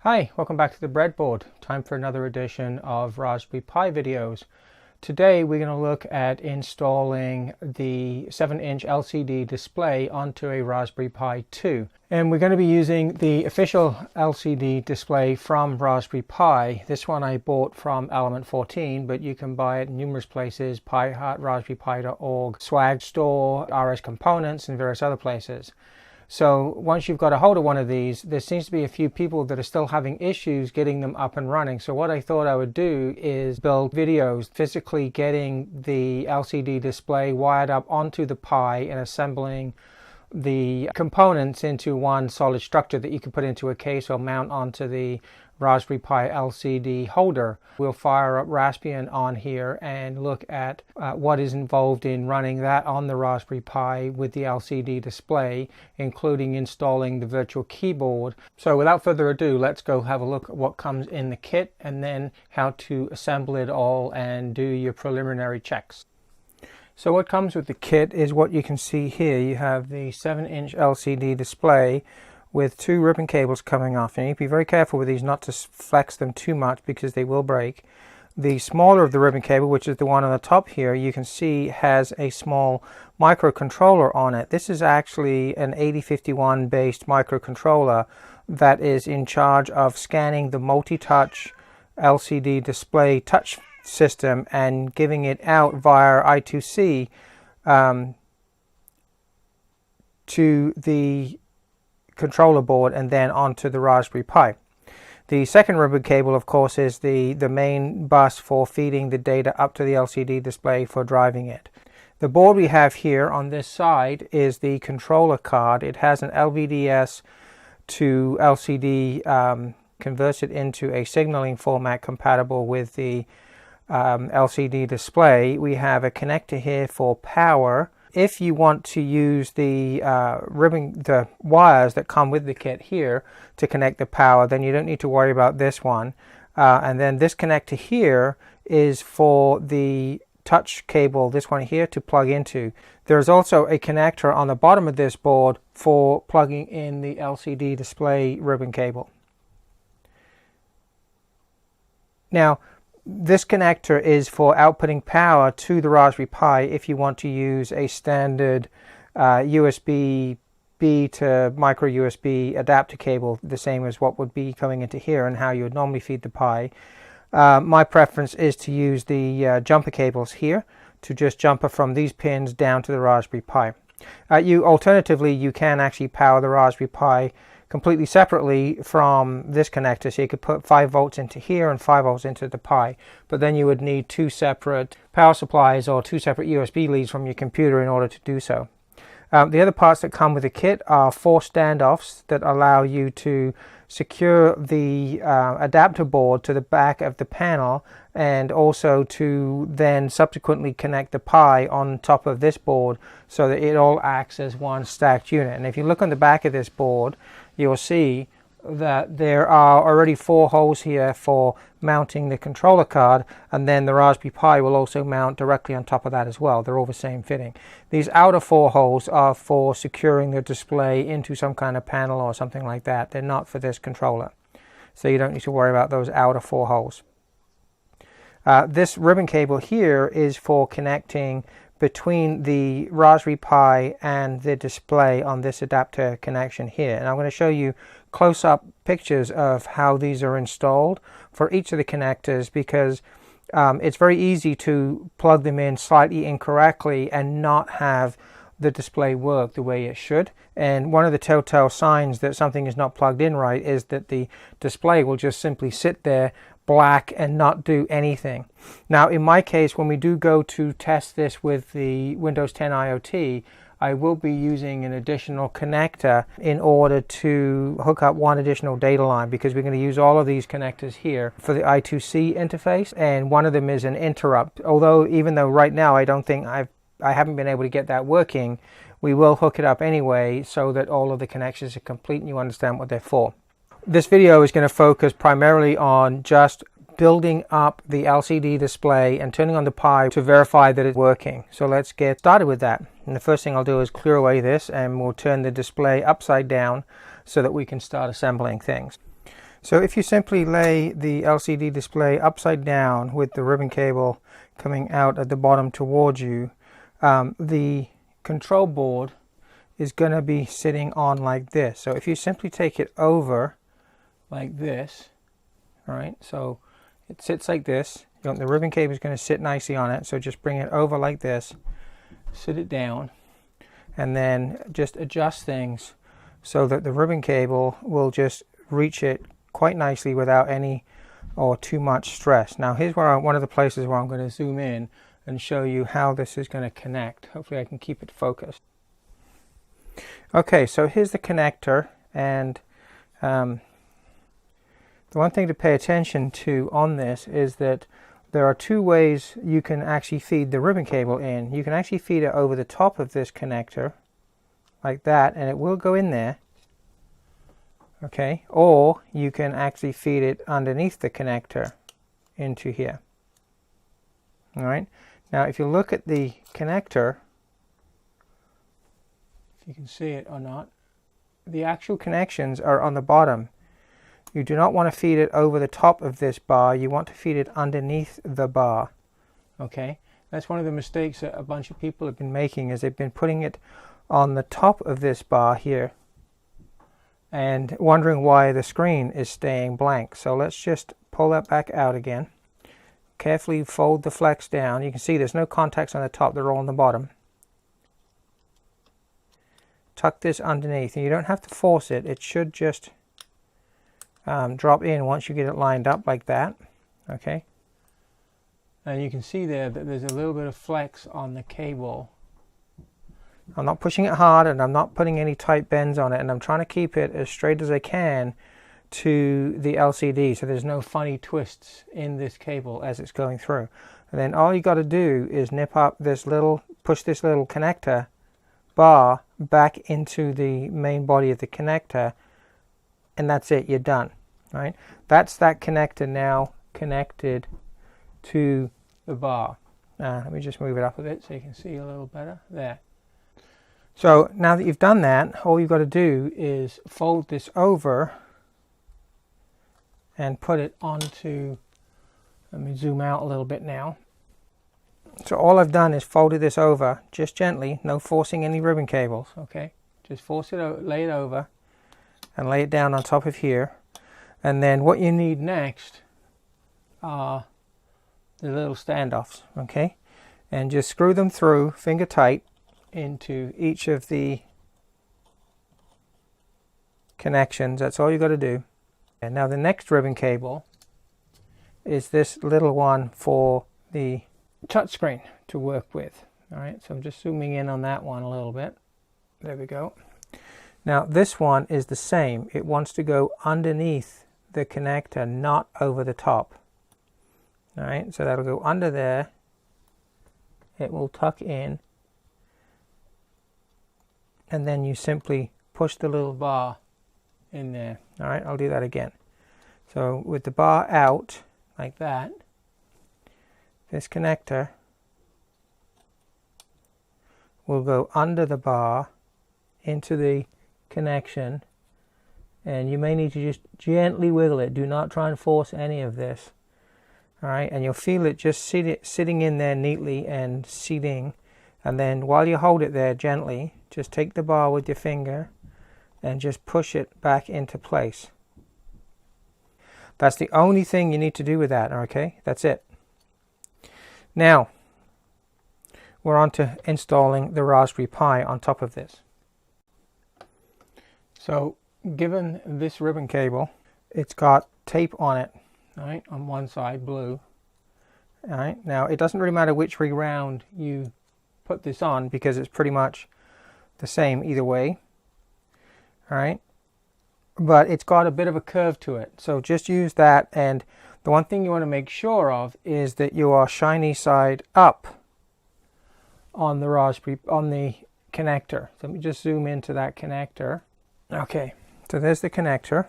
Hi, welcome back to the breadboard. Time for another edition of Raspberry Pi videos. Today we're going to look at installing the 7-inch LCD display onto a Raspberry Pi 2. And we're going to be using the official LCD display from Raspberry Pi. This one I bought from Element 14, but you can buy it in numerous places: Pi Hut, raspberrypi.org, Swag Store, RS Components, and various other places. So once you've got a hold of one of these, there seems to be a few people that are still having issues getting them up and running. So what I thought I would do is build videos physically getting the LCD display wired up onto the Pi and assembling the components into one solid structure that you can put into a case or mount onto the Raspberry Pi LCD holder. We'll fire up Raspbian on here and look at what is involved in running that on the Raspberry Pi with the LCD display, including installing the virtual keyboard. So without further ado, let's go have a look at what comes in the kit and then how to assemble it all and do your preliminary checks. So what comes with the kit is what you can see here. You have the 7-inch LCD display with two ribbon cables coming off, and you need to be very careful with these not to flex them too much because they will break. The smaller of the ribbon cable, which is the one on the top here, you can see has a small microcontroller on it. This is actually an 8051 based microcontroller that is in charge of scanning the multi-touch LCD display touch system and giving it out via I2C to the controller board and then onto the Raspberry Pi. The second ribbon cable, of course, is the main bus for feeding the data up to the LCD display for driving it. The board we have here on this side is the controller card. It has an LVDS to LCD, converts it into a signaling format compatible with the LCD display. We have a connector here for power. If you want to use the wires that come with the kit here to connect the power, then you don't need to worry about this one. And then this connector here is for the touch cable, this one here, to plug into. There's also a connector on the bottom of this board for plugging in the LCD display ribbon cable. Now, this connector is for outputting power to the Raspberry Pi if you want to use a standard USB-B to micro USB adapter cable, the same as what would be coming into here and how you would normally feed the Pi. My preference is to use the jumper cables here to just jumper from these pins down to the Raspberry Pi. Alternatively, you can actually power the Raspberry Pi completely separately from this connector, so you could put 5 volts into here and 5 volts into the Pi, but then you would need 2 separate power supplies or 2 separate USB leads from your computer in order to do so. The other parts that come with the kit are 4 standoffs that allow you to secure the adapter board to the back of the panel, and also to then subsequently connect the Pi on top of this board so that it all acts as one stacked unit. And if you look on the back of this board, you'll see that there are already 4 holes here for mounting the controller card, and then the Raspberry Pi will also mount directly on top of that as well. They're all the same fitting. These outer 4 holes are for securing the display into some kind of panel or something like that. They're not for this controller, so you don't need to worry about those outer 4 holes. This ribbon cable here is for connecting between the Raspberry Pi and the display on this adapter connection here. And I'm going to show you close-up pictures of how these are installed for each of the connectors, because it's very easy to plug them in slightly incorrectly and not have the display work the way it should. And one of the telltale signs that something is not plugged in right is that the display will just simply sit there black and not do anything. Now, in my case, when we do go to test this with the Windows 10 IoT, I will be using an additional connector in order to hook up one additional data line, because we're going to use all of these connectors here for the I2C interface, and one of them is an interrupt. Even though right now I haven't been able to get that working, we will hook it up anyway so that all of the connections are complete and you understand what they're for. This video is going to focus primarily on just building up the LCD display and turning on the Pi to verify that it's working. So let's get started with that. And the first thing I'll do is clear away this, and we'll turn the display upside down so that we can start assembling things. So if you simply lay the LCD display upside down with the ribbon cable coming out at the bottom towards you, the control board is going to be sitting on like this. So if you simply take it over like this, all right, so it sits like this. The ribbon cable is going to sit nicely on it, so just bring it over like this, sit it down, and then just adjust things so that the ribbon cable will just reach it quite nicely without any or too much stress. Now here's where one of the places where I'm going to zoom in and show you how this is going to connect. Hopefully I can keep it focused. Okay, so here's the connector, and the one thing to pay attention to on this is that there are two ways you can actually feed the ribbon cable in. You can actually feed it over the top of this connector like that, and it will go in there. Okay, or you can actually feed it underneath the connector into here. All right, now if you look at the connector, if you can see it or not, the actual connections are on the bottom. You do not want to feed it over the top of this bar. You want to feed it underneath the bar. Okay, that's one of the mistakes that a bunch of people have been making, is they've been putting it on the top of this bar here and wondering why the screen is staying blank. So let's just pull that back out again. Carefully fold the flex down. You can see there's no contacts on the top, they're all on the bottom. Tuck this underneath, and you don't have to force it. It should just drop in once you get it lined up like that. Okay, and you can see there that there's a little bit of flex on the cable. I'm not pushing it hard, and I'm not putting any tight bends on it, and I'm trying to keep it as straight as I can to the LCD so there's no funny twists in this cable as it's going through. And then all you got to do is nip up this little, push this little connector bar back into the main body of the connector, and that's it, you're done. Right, that's that connector now connected to the bar. Let me just move it up a bit so you can see a little better there. So now that you've done that, all you've got to do is fold this over and put it onto, let me zoom out a little bit now. So all I've done is folded this over, just gently, no forcing any ribbon cables, okay? Just force it, lay it over, and lay it down on top of here. And then what you need next are the little standoffs, okay? And just screw them through, finger tight, into each of the connections. That's all you got to do. And now the next ribbon cable is this little one for the touchscreen to work with. All right, so I'm just zooming in on that one a little bit. There we go. Now this one is the same. It wants to go underneath the connector, not over the top. All right, so that'll go under there. It will tuck in, and then you simply push the little bar in there. All right, I'll do that again. So with the bar out like that, this connector will go under the bar into the connection, and you may need to just gently wiggle it. Do not try and force any of this. All right, and you'll feel it just sitting in there neatly and seating. And then while you hold it there gently, just take the bar with your finger and just push it back into place. That's the only thing you need to do with that, okay? That's it. Now, we're on to installing the Raspberry Pi on top of this. So, given this ribbon cable, it's got tape on it, right, on one side, blue. All right, now it doesn't really matter which round you put this on because it's pretty much the same either way. All right, but it's got a bit of a curve to it, so just use that. And the one thing you want to make sure of is that you are shiny side up on the connector. So let me just zoom into that connector. Okay, so there's the connector.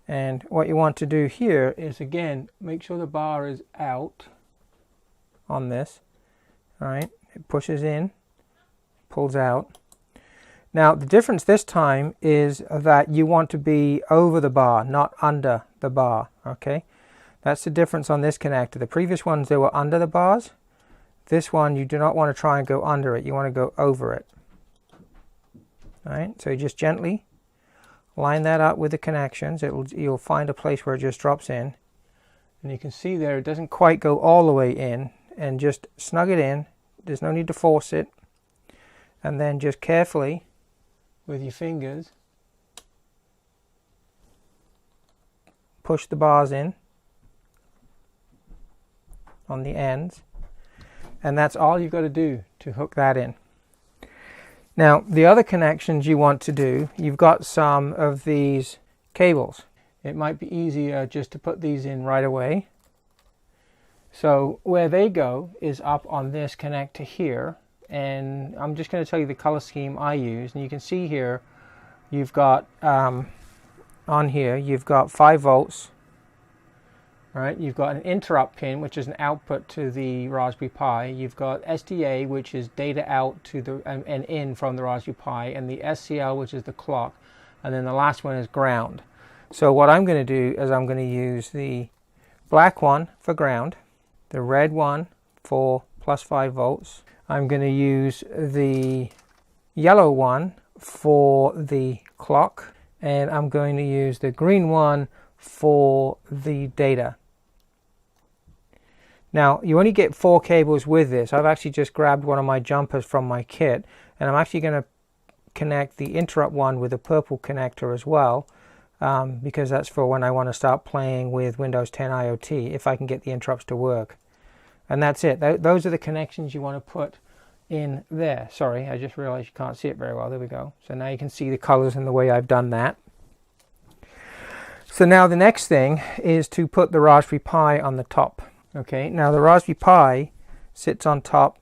And what you want to do here is, again, make sure the bar is out on this. All right, it pushes in, pulls out. Now the difference this time is that you want to be over the bar, not under the bar. Okay, that's the difference on this connector. The previous ones, they were under the bars. This one, you do not want to try and go under it, you want to go over it. All right, so you just gently line that up with the connections. You'll find a place where it just drops in, and you can see there it doesn't quite go all the way in, and just snug it in. There's no need to force it, and then just carefully with your fingers push the bars in on the ends, and that's all you've got to do to hook that in. Now the other connections you want to do, you've got some of these cables. It might be easier just to put these in right away. So where they go is up on this connector here, and I'm just going to tell you the color scheme I use, and you can see here you've got on here you've got 5 volts. Right, you've got an interrupt pin, which is an output to the Raspberry Pi. You've got SDA, which is data out to the and in from the Raspberry Pi, and the SCL, which is the clock, and then the last one is ground. So what I'm going to do is I'm going to use the black one for ground, the red one for plus 5 volts. I'm going to use the yellow one for the clock, and I'm going to use the green one for the data. Now you only get 4 cables with this. I've actually just grabbed one of my jumpers from my kit, and I'm actually going to connect the interrupt one with a purple connector as well, because that's for when I want to start playing with Windows 10 IoT, if I can get the interrupts to work. And that's it. Those are the connections you want to put in there. Sorry, I just realized you can't see it very well. There we go. So now you can see the colors and the way I've done that. So now the next thing is to put the Raspberry Pi on the top. Okay, now the Raspberry Pi sits on top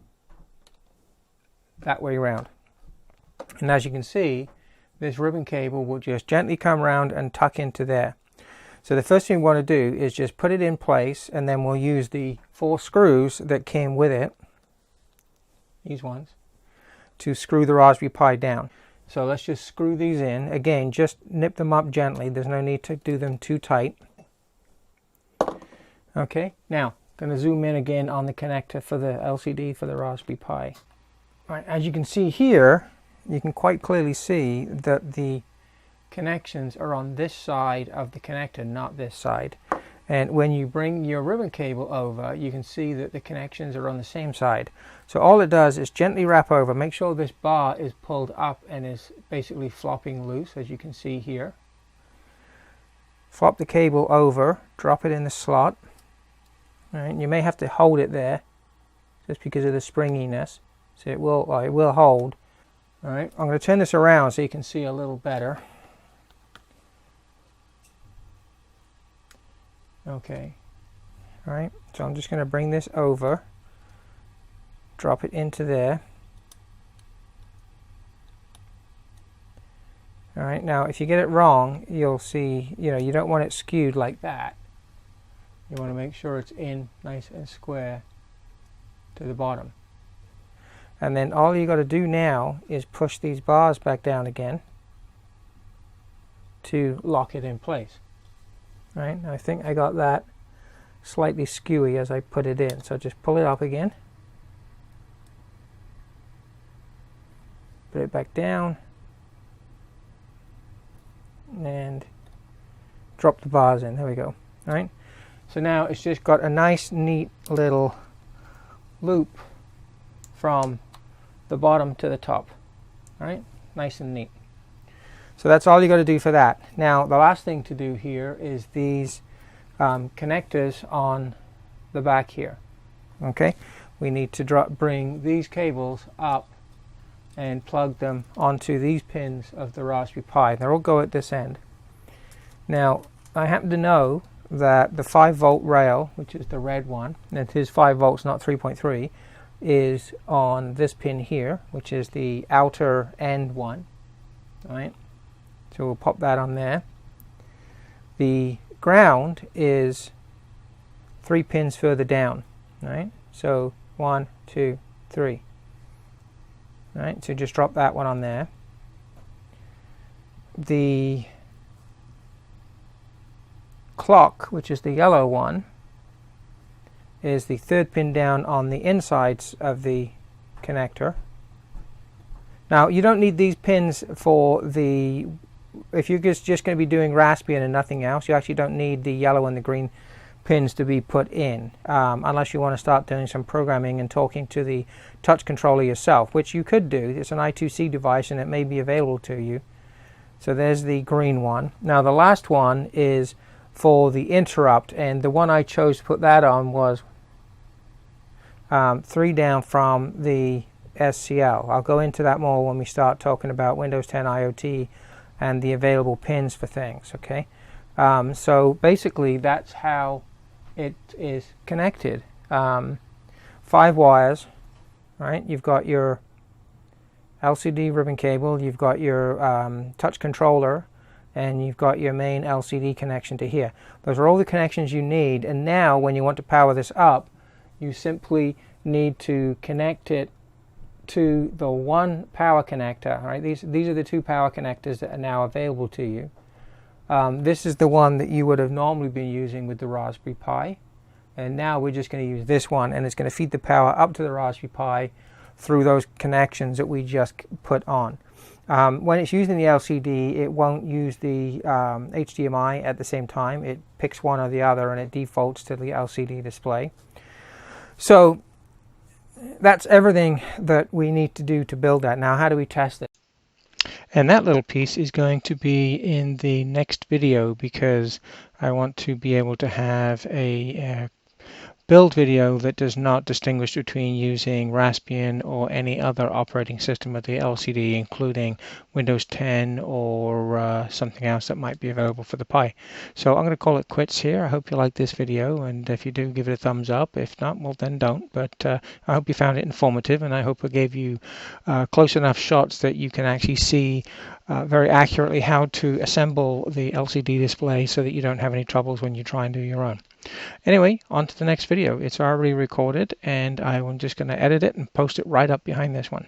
that way around. And as you can see, this ribbon cable will just gently come around and tuck into there. So the first thing we want to do is just put it in place, and then we'll use the 4 screws that came with it, these ones, to screw the Raspberry Pi down. So let's just screw these in. Again, just nip them up gently. There's no need to do them too tight. Okay, now I'm going to zoom in again on the connector for the LCD for the Raspberry Pi. All right, as you can see here, you can quite clearly see that the connections are on this side of the connector, not this side. And when you bring your ribbon cable over, you can see that the connections are on the same side. So all it does is gently wrap over, make sure this bar is pulled up and is basically flopping loose, as you can see here. Flop the cable over, drop it in the slot. All right, you may have to hold it there just because of the springiness. So it will hold. All right, I'm going to turn this around so you can see a little better. Okay, all right, so I'm just going to bring this over, drop it into there. All right, now if you get it wrong, you'll see, you don't want it skewed like that. You want to make sure it's in nice and square to the bottom. And then all you got to do now is push these bars back down again to lock it in place. Right, I think I got that slightly skewy as I put it in, so just pull it up again, put it back down, and drop the bars in. There we go. All right, so now it's just got a nice neat little loop from the bottom to the top. All right, nice and neat. So that's all you got to do for that. Now the last thing to do here is these connectors on the back here. Okay, we need to bring these cables up and plug them onto these pins of the Raspberry Pi. They'll all go at this end. Now I happen to know that the 5-volt rail, which is the red one, and it is 5 volts, not 3.3, is on this pin here, which is the outer end one. All right. So we'll pop that on there. The ground is 3 pins further down, right? So 1, 2, 3. Right, so just drop that one on there. the clock, which is the yellow one, is the third pin down on the insides of the connector. Now you don't need these pins for the, if you're just going to be doing Raspbian and nothing else, you actually don't need the yellow and the green pins to be put in, unless you want to start doing some programming and talking to the touch controller yourself, which you could do. It's an I2C device and it may be available to you. So there's the green one. Now the last one is for the interrupt, and the one I chose to put that on was 3 down from the SCL. I'll go into that more when we start talking about Windows 10 IoT and the available pins for things. Okay, so basically that's how it is connected. 5 wires, right? You've got your LCD ribbon cable, you've got your touch controller, and you've got your main LCD connection to here. Those are all the connections you need, and now when you want to power this up, you simply need to connect it to the one power connector. Right? These are the 2 power connectors that are now available to you. This is the one that you would have normally been using with the Raspberry Pi, and now we're just going to use this one, and it's going to feed the power up to the Raspberry Pi through those connections that we just put on. When it's using the LCD, it won't use the HDMI at the same time. It picks one or the other and it defaults to the LCD display. So that's everything that we need to do to build that. Now, how do we test it? And that little piece is going to be in the next video, because I want to be able to have a build video that does not distinguish between using Raspbian or any other operating system with the LCD, including Windows 10 or something else that might be available for the Pi. So I'm going to call it quits here. I hope you like this video, and if you do, give it a thumbs up. If not, well then don't. But I hope you found it informative, and I hope I gave you close enough shots that you can actually see very accurately how to assemble the LCD display so that you don't have any troubles when you try and do your own. Anyway, on to the next video. It's already recorded, and I'm just going to edit it and post it right up behind this one.